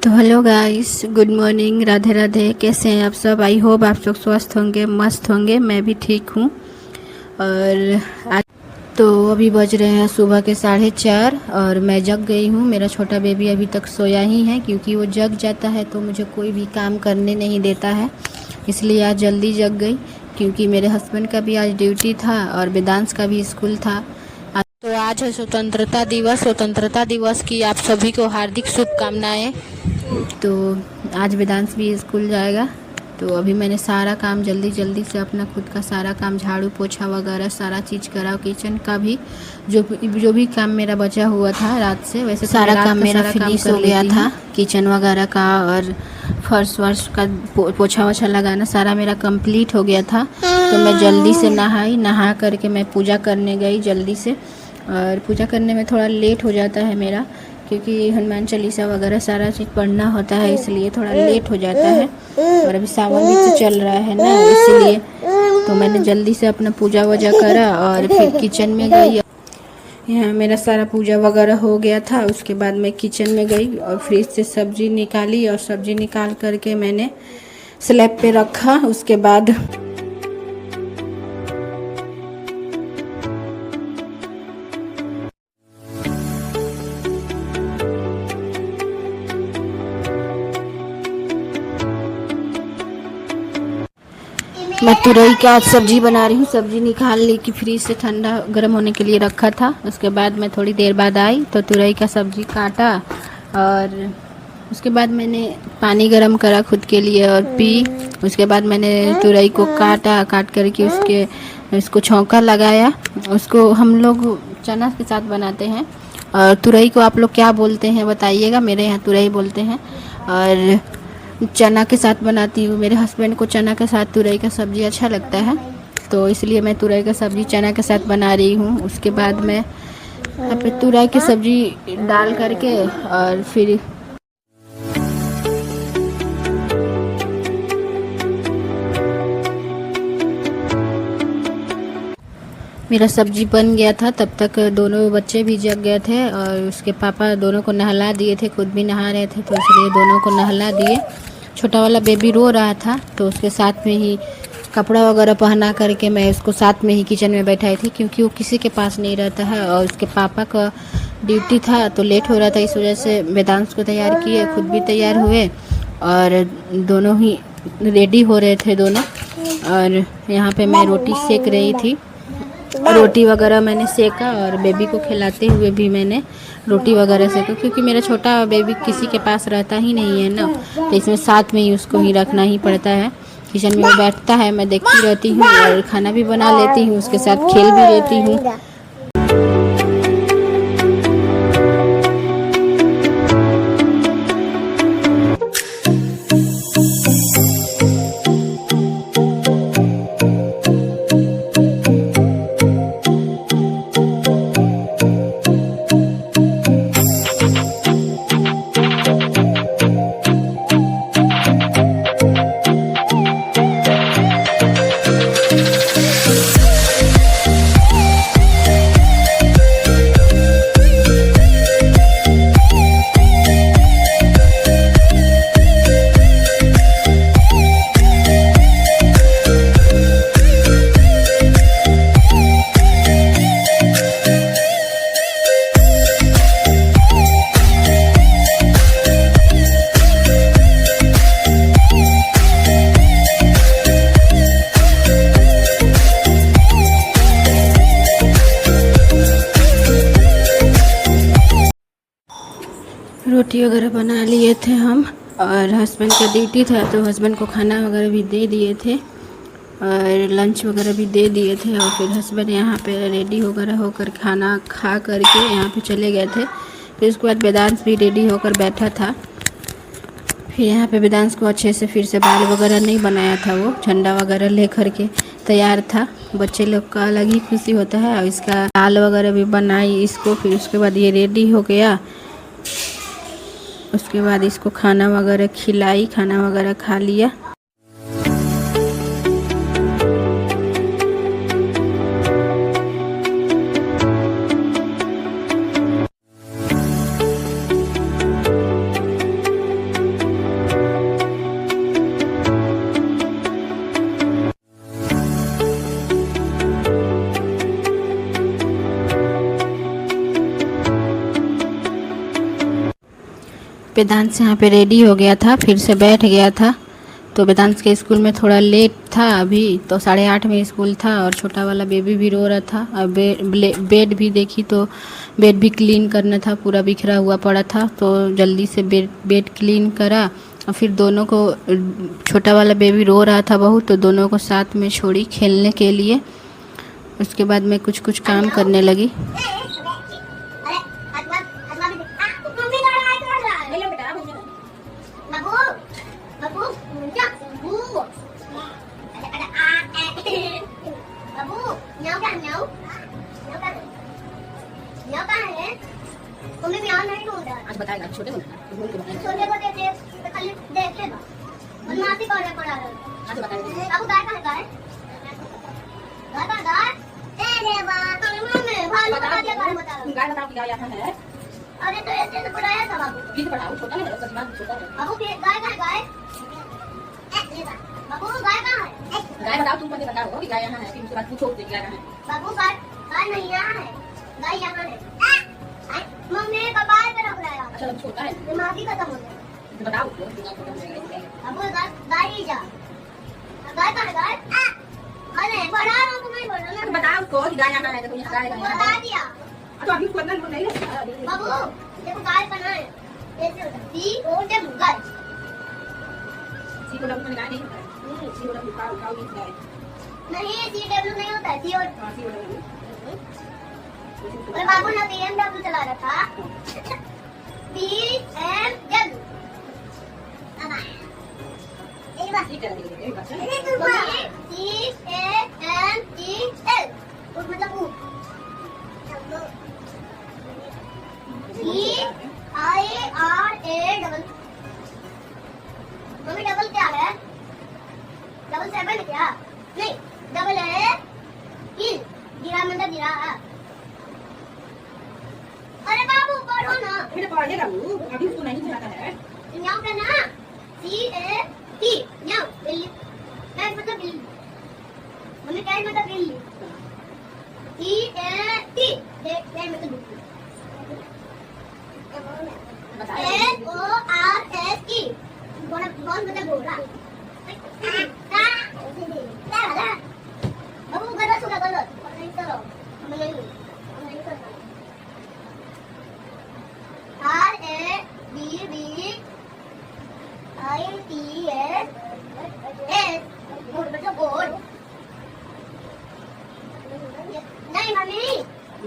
तो hello guys, good morning, Radhe Radhe. कैसे हैं आप सब? आई होप आप सब स्वस्थ होंगे, मस्त होंगे। मैं भी ठीक हूँ। और आज तो अभी बज रहे हैं सुबह के 4:30 और मैं जग गई हूँ। मेरा छोटा बेबी अभी तक सोया ही है, क्योंकि वो जग जाता है तो मुझे कोई भी काम करने नहीं देता है। इसलिए आज जल्दी जग गई, क्योंकि मेरे हस्बैंड का भी आज ड्यूटी था और वेदांश का भी स्कूल था। तो आज है स्वतंत्रता दिवस। स्वतंत्रता दिवस की आप सभी को हार्दिक शुभकामनाएं। तो आज वेदांश भी स्कूल जाएगा। तो अभी मैंने सारा काम जल्दी जल्दी से अपना खुद का सारा काम, झाड़ू पोछा वगैरह सारा चीज़ करा। किचन का भी जो भी काम मेरा बचा हुआ था रात से, वैसे सारा काम मेरा फिनिश हो गया था। किचन वगैरह का और फर्श वर्श का पोछा वछा लगाना सारा मेरा कंप्लीट हो गया था। तो मैं जल्दी से नहा करके मैं पूजा करने गई जल्दी से। और पूजा करने में थोड़ा लेट हो जाता है मेरा, क्योंकि हनुमान चालीसा वगैरह सारा चीज़ पढ़ना होता है, इसलिए थोड़ा लेट हो जाता है। और अभी सावन भी तो चल रहा है ना, इसलिए तो मैंने जल्दी से अपना पूजा वजा करा और फिर किचन में गई। यहाँ मेरा सारा पूजा वगैरह हो गया था। उसके बाद मैं किचन में गई और फ्रिज से सब्ज़ी निकाली और सब्ज़ी निकाल करके मैंने स्लैब पे रखा। उसके बाद मैं तुरई का सब्जी बना रही हूँ। सब्जी निकाल ली कि फ्रिज से ठंडा गर्म होने के लिए रखा था। उसके बाद मैं थोड़ी देर बाद आई तो तुरई का सब्जी काटा और उसके बाद मैंने पानी गर्म करा खुद के लिए और पी। उसके बाद मैंने तुरई को काट करके उसको छौंका लगाया। उसको हम लोग चना के साथ बनाते हैं। और तुरई को आप लोग क्या बोलते हैं बताइएगा। मेरे यहाँ तुरई बोलते हैं और चना के साथ बनाती हूँ। मेरे हस्बैंड को चना के साथ तुरई का सब्ज़ी अच्छा लगता है, तो इसलिए मैं तुरई का सब्ज़ी चना के साथ बना रही हूँ। उसके बाद मैं यहाँ पे तुरई की सब्ज़ी डाल करके और फिर मेरा सब्जी बन गया था। तब तक दोनों बच्चे भी जग गए थे और उसके पापा दोनों को नहला दिए थे, खुद भी नहा रहे थे, तो इसलिए दोनों को नहला दिए। छोटा वाला बेबी रो रहा था तो उसके साथ में ही कपड़ा वगैरह पहना करके मैं उसको साथ में ही किचन में बैठाई थी, क्योंकि वो किसी के पास नहीं रहता है और उसके पापा का ड्यूटी था तो लेट हो रहा था। इस वजह से वेदांश को तैयार किए, खुद भी तैयार हुए और दोनों ही रेडी हो रहे थे दोनों। और यहाँ पे मैं रोटी सेक रही थी। रोटी वगैरह मैंने सेका और बेबी को खिलाते हुए भी मैंने रोटी वगैरह सेका, क्योंकि मेरा छोटा बेबी किसी के पास रहता ही नहीं है ना, तो इसमें साथ में ही उसको ही रखना ही पड़ता है। किचन में वो बैठता है, मैं देखती रहती हूँ और खाना भी बना लेती हूँ, उसके साथ खेल भी लेती हूँ। रोटी वगैरह बना लिए थे हम और हस्बैंड का ड्यूटी था तो हस्बैंड को खाना वगैरह भी दे दिए थे और लंच वगैरह भी दे दिए थे। और फिर हस्बैंड यहाँ पे रेडी वगैरह होकर खाना खा करके यहाँ पे चले गए थे। फिर उसके बाद वेदांश भी रेडी होकर बैठा था। फिर यहाँ पे वेदांश को अच्छे से फिर से बाल वगैरह नहीं बनाया था, वो झंडा वगैरह ले करके तैयार था। बच्चे लोग का अलग ही खुशी होता है। और इसका बाल वगैरह भी बनाई इसको। फिर उसके बाद ये रेडी हो गया। उसके बाद इसको खाना वगैरह खिलाई, खाना वगैरह खा लिया। वेदांश यहाँ पे रेडी हो गया था, फिर से बैठ गया था। तो वेदांश के स्कूल में थोड़ा लेट था अभी, तो 8:30 में स्कूल था और छोटा वाला बेबी भी रो रहा था। और बेड भी देखी तो बेड भी क्लीन करना था, पूरा बिखरा हुआ पड़ा था, तो जल्दी से बेड क्लीन करा। और फिर दोनों को, छोटा वाला बेबी रो रहा था बहुत, तो दोनों को साथ में छोड़ी खेलने के लिए। उसके बाद मैं कुछ कुछ काम करने लगी। आज बताएगा छोटे को छोटे को देख तो खाली देख लेगा बदमाशी कर पड़ा रहा आज बताएगा अब गाय का गाय गाय गाय ए रे बात मम्मी भाई बता दिया गाय बताओ कि गाय यहाँ है। अरे तो ऐसे तो पढ़ाया था बाबू, प्लीज पढ़ाओ, छोटा है सच बात, छोटा है बाबू। फिर गाय का गाय बाबू गाय कहाँ है? गाय बताओ, तुम पहले बताओ कि गाय यहाँ है, फिर उसके बाद पूछो कि गाय कहाँ है। बाबू गाय गाय नहीं यहाँ है, गाय यहाँ है। मम्मी कपाल पे रख रहा है। अच्छा छोटा है, दिमाग ही खत्म हो गया। तो बताओ अब गाय ही जा, गाय कहाँ है? गाय अरे बड़ा रहा तुम्हें बोल रहा हूँ, बताओ को कि गाय यहाँ है, तो तुम गाय बता दिया। तो अभी उसको अंदर नहीं है बाबू, देखो गाय कहाँ है, ऐसे होता है सी ओ डब्ल्यू गाय, सी को डब्ल्यू में गाय नहीं होता है, सी को डब्ल्यू काऊ नहीं गाय नहीं, सी डब्ल्यू नहीं होता है, सी और सी ओ डब्ल्यू। और बाबू ना BMW चला रहा था, BMW एक बार CANEL उस मतलब ऊ CIRA डबल। मम्मी डबल क्या है? डबल 7 क्या? नहीं डबल है किल, गिरा मतलब गिरा। अरे बाबू पढ़ो ना, बेटा पढ़ेगा वो, अभी उसको नहीं चलाता है। न्याव का ना CAT न्याव बिल्ली, कैट मतलब बिल्ली, मम्मी कैट मतलब बिल्ली, CAT कैट मतलब बिल्ली, SORSE कौन मतलब घोड़ा। बाबू गलत होगा, गलत नहीं करो, हम नहीं करते। RABBITS गोल मतलब गोल नहीं मम्मी,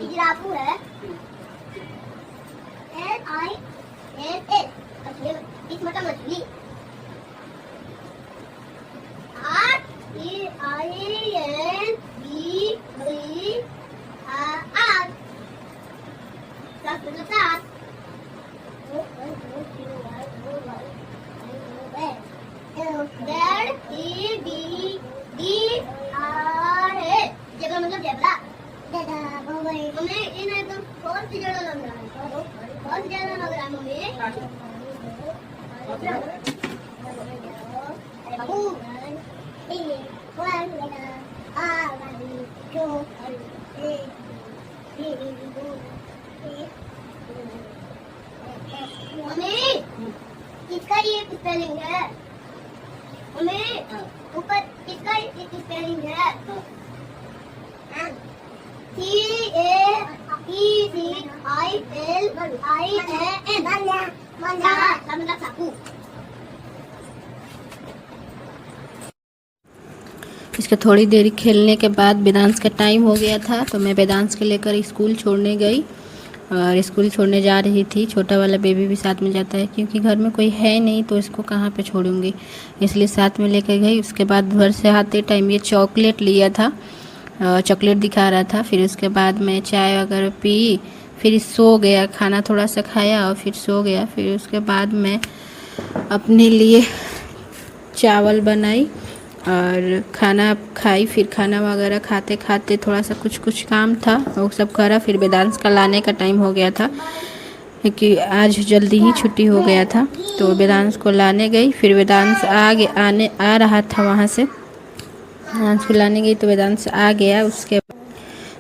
जिराफू है। LINS इस मतलब मछली। REINBCR मतलब सात। जगह मतलब जबरा। मम्मी इन एकदम बहुत सी जगह लग रहा है, बहुत ज्यादा लग रहा है मम्मी। अरे बाबू मम्मी किसका ये स्पेलिंग है? मम्मी ऊपर किसका स्पेलिंग है? CAPILIN साकू। इसके थोड़ी देर खेलने के बाद वेदांश का टाइम हो गया था, तो मैं वेदांश के लेकर स्कूल छोड़ने गई। और स्कूल छोड़ने जा रही थी, छोटा वाला बेबी भी साथ में जाता है, क्योंकि घर में कोई है नहीं तो इसको कहाँ पे छोड़ूंगी, इसलिए साथ में लेकर गई। उसके बाद घर से आते टाइम ये चॉकलेट लिया था, चॉकलेट दिखा रहा था। फिर उसके बाद मैं चाय वगैरह पी, फिर सो गया, खाना थोड़ा सा खाया और फिर सो गया। फिर उसके बाद मैं अपने लिए चावल बनाई और खाना खाई। फिर खाना वगैरह खाते खाते थोड़ा सा कुछ काम था वो सब करा। फिर वेदांश का लाने का टाइम हो गया था, क्योंकि आज जल्दी ही छुट्टी हो गया था, तो वेदांश को लाने गई। फिर वेदांश आ रहा था वहाँ से, वेदांश को लाने गई तो वेदांश आ गया। उसके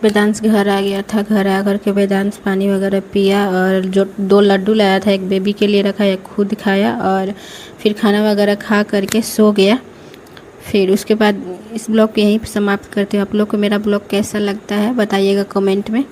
वेदांश घर आ गया था। घर आ कर के वेदांश पानी वगैरह पिया और जो 2 लड्डू लाया था, एक बेबी के लिए रखा, एक खुद खाया और फिर खाना वगैरह खा करके सो गया। फिर उसके बाद इस ब्लॉग को यहीं पर समाप्त करते हैं। आप लोग को मेरा ब्लॉग कैसा लगता है बताइएगा कमेंट में।